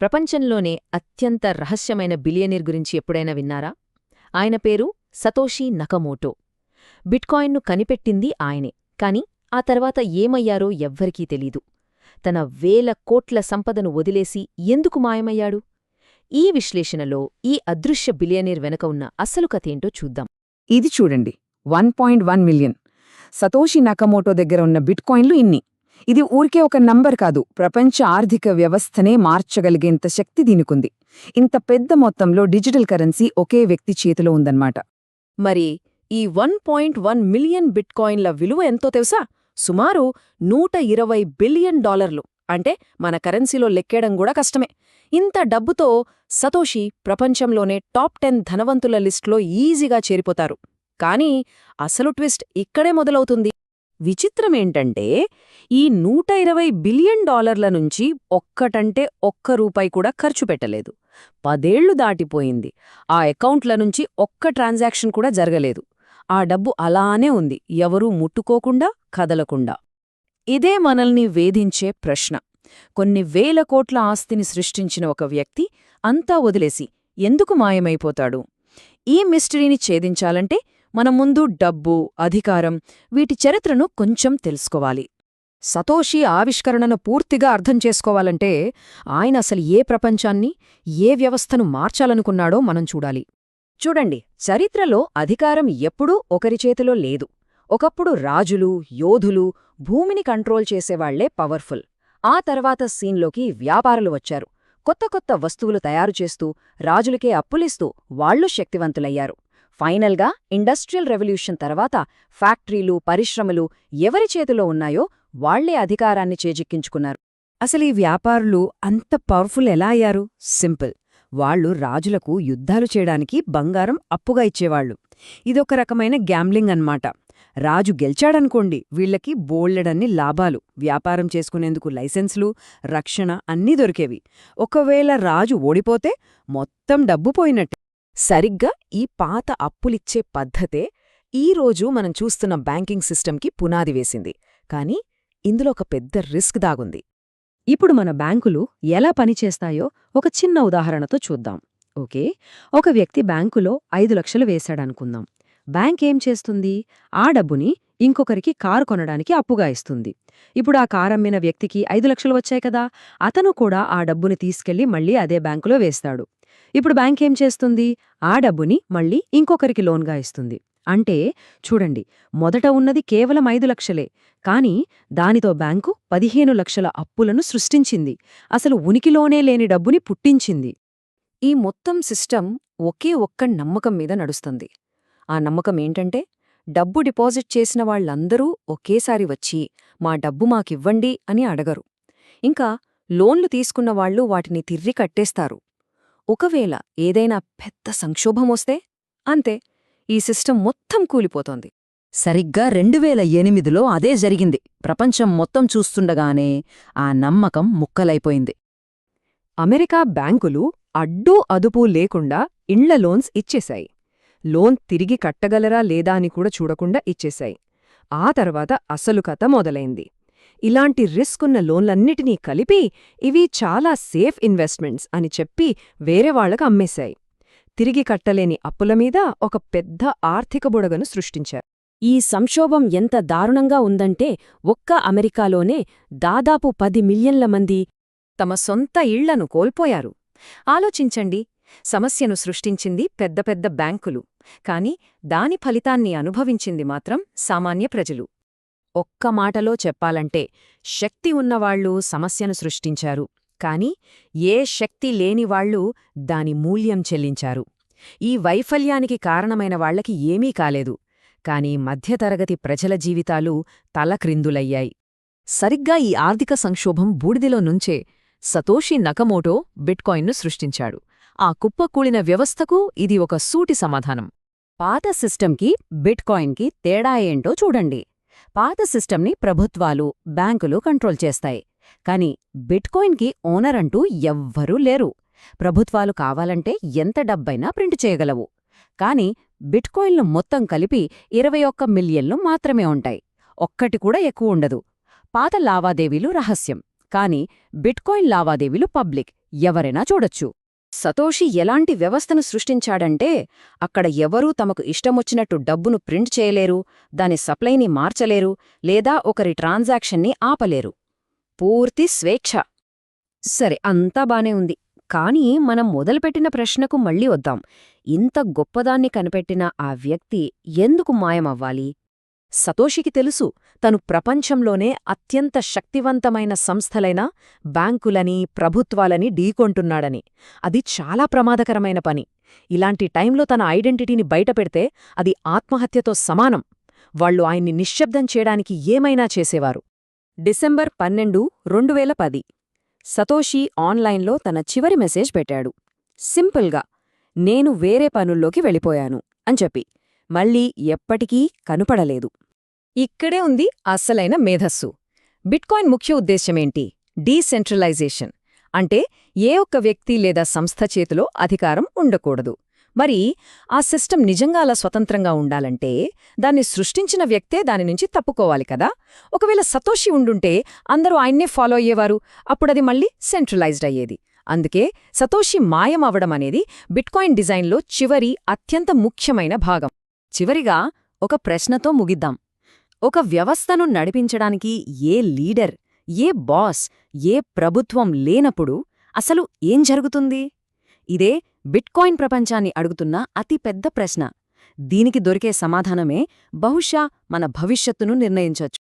ప్రపంచంలోనే అత్యంత రహస్యమైన బిలియనీర్ గురించి ఎప్పుడైనా విన్నారా? ఆయన పేరు సతోషీ నకమోటో. బిట్కాయిన్ను కనిపెట్టింది ఆయనే, కాని ఆ తర్వాత ఏమయ్యారో ఎవ్వరికీ తెలీదు. తన వేల కోట్ల సంపదను వదిలేసి ఎందుకు మాయమయ్యాడు? ఈ విశ్లేషణలో ఈ అదృశ్య బిలియనీర్ వెనక ఉన్న అసలు కథేంటో చూద్దాం. ఇది చూడండి, 1.1 మిలియన్. సతోషి నకమోటో దగ్గర ఉన్న బిట్కాయిన్లు ఇన్ని. ఇది ఊరికే ఒక నంబర్ కాదు, ప్రపంచ ఆర్థిక వ్యవస్థనే మార్చగలిగేంత శక్తి దీనికుంది. ఇంత పెద్ద మొత్తంలో డిజిటల్ కరెన్సీ ఒకే వ్యక్తి చేతిలో ఉందన్నమాట. మరి ఈ 1.1 మిలియన్ బిట్కాయిన్ల విలువ ఎంతో తెలుసా? సుమారు $120 బిలియన్. అంటే మన కరెన్సీలో లెక్కేయడం కూడా కష్టమే. ఇంత డబ్బుతో సతోషి ప్రపంచంలోనే టాప్ 10 ధనవంతుల లిస్టులో ఈజీగా చేరిపోతారు. కానీ అసలు ట్విస్ట్ ఇక్కడే మొదలవుతుంది. విచిత్రమేంటంటే ఈ $120 బిలియన్ నుంచి ఒక్కటంటే ఒక్క రూపాయి కూడా ఖర్చు పెట్టలేదు. 10 ఏళ్లు దాటిపోయింది. ఆ అకౌంట్ల నుంచి ఒక్క ట్రాన్సాక్షన్ కూడా జరగలేదు. ఆ డబ్బు అలానే ఉంది, ఎవరూ ముట్టుకోకుండా, కదలకుండా. ఇదే మనల్ని వేధించే ప్రశ్న. కొన్ని వేల కోట్ల ఆస్తిని సృష్టించిన ఒక వ్యక్తి అంతా వదిలేసి ఎందుకు మాయమైపోతాడు? ఈ మిస్టరీని ఛేదించాలంటే మనం ముందు డబ్బు, అధికారం, వీటి చరిత్రను కొంచెం తెలుసుకోవాలి. సతోషి ఆవిష్కరణను పూర్తిగా అర్థం చేసుకోవాలంటే ఆయన అసలు ఏ ప్రపంచాన్ని, ఏ వ్యవస్థను మార్చాలనుకున్నాడో మనం చూడాలి. చూడండి, చరిత్రలో అధికారం ఎప్పుడూ ఒకరి చేతిలో లేదు. ఒకప్పుడు రాజులు, యోధులు భూమిని కంట్రోల్ చేసేవాళ్లే పవర్ఫుల్. ఆ తర్వాత సీన్లోకి వ్యాపారులు వచ్చారు. కొత్త కొత్త వస్తువులు తయారుచేస్తూ, రాజులకే అప్పులిస్తూ వాళ్లు శక్తివంతులయ్యారు. ఫైనల్గా ఇండస్ట్రియల్ రెవల్యూషన్ తర్వాత ఫ్యాక్టరీలు, పరిశ్రమలు ఎవరి చేతిలో ఉన్నాయో వాళ్లే అధికారాన్ని చేజిక్కించుకున్నారు. అసలు ఈ వ్యాపారులు అంత పవర్ఫుల్ ఎలా అయ్యారు? సింపుల్. వాళ్లు రాజులకు యుద్ధాలు చేయడానికి బంగారం అప్పుగా ఇచ్చేవాళ్లు. ఇదొక రకమైన గ్యాంబ్లింగ్ అన్నమాట. రాజు గెలిచాడనుకోండి, వీళ్లకి బోళ్లెడన్ని లాభాలు, వ్యాపారం చేసుకునేందుకు లైసెన్సులు, రక్షణ అన్నీ దొరికేవి. ఒకవేళ రాజు ఓడిపోతే మొత్తం డబ్బు పోయినట్టే. సరిగ్గా ఈ పాత అప్పులిచ్చే పద్ధతే ఈరోజు మనం చూస్తున్న బ్యాంకింగ్ సిస్టంకి పునాది వేసింది. కానీ ఇందులో ఒక పెద్ద రిస్క్ దాగుంది. ఇప్పుడు మన బ్యాంకులు ఎలా పనిచేస్తాయో ఒక చిన్న ఉదాహరణతో చూద్దాం. ఓకే, ఒక వ్యక్తి బ్యాంకులో 5 లక్షలు వేశాడనుకుందాం. బ్యాంక్ ఏం చేస్తుంది? ఆ డబ్బుని ఇంకొకరికి కారు కొనడానికి అప్పుగా ఇస్తుంది. ఇప్పుడు ఆ కారు అమ్మిన వ్యక్తికి 5 లక్షలు వచ్చాయి కదా, అతను కూడా ఆ డబ్బుని తీసుకెళ్లి మళ్లీ అదే బ్యాంకులో వేస్తాడు. ఇప్పుడు బ్యాంక్ ఏం చేస్తుంది? ఆ డబ్బుని మళ్లీ ఇంకొకరికి లోన్గా ఇస్తుంది. అంటే చూడండి, మొదట ఉన్నది కేవలం 5 లక్షలే, కానీ దానితో బ్యాంకు 15 లక్షల అప్పులను సృష్టించింది. అసలు ఉనికిలోనే లేని డబ్బుని పుట్టించింది. ఈ మొత్తం సిస్టమ్ ఒకే ఒక్క నమ్మకం మీద నడుస్తుంది. ఆ నమ్మకం ఏంటంటే, డబ్బు డిపాజిట్ చేసిన వాళ్లందరూ ఒకేసారి వచ్చి మా డబ్బు మాకివ్వండి అని అడగరు. ఇంకా లోన్లు తీసుకున్నవాళ్లు వాటిని తిర్రి కట్టేస్తారు. ఒకవేళ ఏదైనా పెద్ద సంక్షోభమొస్తే అంతే, ఈ సిస్టమ్ మొత్తం కూలిపోతోంది. సరిగ్గా 2008లో అదే జరిగింది. ప్రపంచం మొత్తం చూస్తుండగానే ఆ నమ్మకం ముక్కలైపోయింది. అమెరికా బ్యాంకులు అడ్డూ అదుపూ లేకుండా ఇండ్ల లోన్స్ ఇచ్చేశాయి. లోన్ తిరిగి కట్టగలరా లేదా అని కూడా చూడకుండా ఇచ్చేశాయి. ఆ తర్వాత అసలు కథ మొదలైంది. ఇలాంటి రిస్క్ ఉన్న లోన్లన్నిటినీ కలిపి ఇవి చాలా సేఫ్ ఇన్వెస్ట్మెంట్స్ అని చెప్పి వేరే వాళ్లకు అమ్మేశాయి. తిరిగి కట్టలేని అప్పులమీద ఒక పెద్ద ఆర్థిక బుడగను సృష్టించారు. ఈ సంక్షోభం ఎంత దారుణంగా ఉందంటే, ఒక్క అమెరికాలోనే దాదాపు 10 మిలియన్ల మంది తమ సొంత ఇళ్లను కోల్పోయారు. ఆలోచించండి, సమస్యను సృష్టించింది పెద్ద పెద్ద బ్యాంకులు, కాని దాని ఫలితాన్ని అనుభవించింది మాత్రం సామాన్య ప్రజలు. ఒక్క మాటలో చెప్పాలంటే, శక్తి ఉన్నవాళ్లు సమస్యను సృష్టించారు, కాని ఏ శక్తి లేనివాళ్లు దాని మూల్యం చెల్లించారు. ఈ వైఫల్యానికి కారణమైన వాళ్లకి ఏమీ కాలేదు, కాని మధ్యతరగతి ప్రజల జీవితాలు తలక్రిందులయ్యాయి. సరిగ్గా ఈ ఆర్థిక సంక్షోభం బూడిదిలో నుంచే సతోషి నకమోటో బిట్కాయిన్ను సృష్టించాడు. ఆ కుప్పకూలిన వ్యవస్థకు ఇది ఒక సూటి సమాధానం. పాత సిస్టంకి, బిట్కాయిన్కి తేడా ఏంటో చూడండి. పాత సిస్టంని ప్రభుత్వాలు, బ్యాంకులు కంట్రోల్ చేస్తాయి. కాని బిట్కాయిన్కి ఓనర్ అంటూ ఎవ్వరూ లేరు. ప్రభుత్వాలు కావాలంటే ఎంత డబ్బైనా ప్రింట్ చేయగలవు. కాని బిట్కాయిన్లు మొత్తం కలిపి 21 మిలియన్లు మాత్రమే ఉంటాయి. ఒక్కటి కూడా ఎక్కువ ఉండదు. పాత లావాదేవీలు రహస్యం, కాని బిట్కాయిన్ లావాదేవీలు పబ్లిక్, ఎవరైనా చూడొచ్చు. సతోషి ఎలాంటి వ్యవస్థను సృష్టించాడంటే అక్కడ ఎవరూ తమకు ఇష్టమొచ్చినట్టు డబ్బును ప్రింట్ చేయలేరు, దాని సప్లైని మార్చలేరు, లేదా ఒకరి ట్రాన్సాక్షన్ని ఆపలేరు. పూర్తి స్వేచ్ఛ. సరే, అంతా బానే ఉంది. కానీ మనం మొదలుపెట్టిన ప్రశ్నకు మళ్ళీ వద్దాం. ఇంత గొప్పదాన్ని కనిపెట్టిన ఆ వ్యక్తి ఎందుకు మాయమవ్వాలి? సతోషికి తెలుసు తను ప్రపంచంలోనే అత్యంత శక్తివంతమైన సంస్థలైన బ్యాంకులని, ప్రభుత్వాలని ఢీకొంటున్నాడని. అది చాలా ప్రమాదకరమైన పని. ఇలాంటి టైంలో తన ఐడెంటిటీని బయటపెడితే అది ఆత్మహత్యతో సమానం. వాళ్లు ఆయన్ని నిశ్శబ్దం చేయడానికి ఏమైనా చేసేవారు. డిసెంబర్ 12, 2010 సతోషి ఆన్లైన్లో తన చివరి మెసేజ్ పెట్టాడు. సింపుల్గా, నేను వేరే పనుల్లోకి వెళ్ళిపోయాను అని చెప్పి. మళ్ళీ ఎప్పటికీ కనుపడలేదు. ఇక్కడే ఉంది అస్సలైన మేధస్సు. బిట్కాయిన్ ముఖ్య ఉద్దేశ్యమేంటి? డీసెంట్రలైజేషన్. అంటే ఏ ఒక్క వ్యక్తి లేదా సంస్థ చేతిలో అధికారం ఉండకూడదు. మరి ఆ సిస్టమ్ నిజంగా అలా స్వతంత్రంగా ఉండాలంటే దాన్ని సృష్టించిన వ్యక్తే దానినుంచి తప్పుకోవాలి కదా. ఒకవేళ సతోషి ఉండుంటే అందరూ ఆయన్నే ఫాలో అయ్యేవారు. అప్పుడది మళ్ళీ సెంట్రలైజ్డ్ అయ్యేది. అందుకే సతోషి మాయం అవడమనేది బిట్కాయిన్ డిజైన్లో చివరి అత్యంత ముఖ్యమైన భాగం. చివరిగా ఒక ప్రశ్నతో ముగిద్దాం. ఒక వ్యవస్థను నడిపించడానికి ఏ లీడర్, ఏ బాస్, ఏ ప్రభుత్వం లేనప్పుడు అసలు ఏం జరుగుతుంది? ఇదే బిట్కాయిన్ ప్రపంచాన్ని అడుగుతున్న అతిపెద్ద ప్రశ్న. దీనికి దొరికే సమాధానమే బహుశా మన భవిష్యత్తును నిర్ణయించొచ్చు.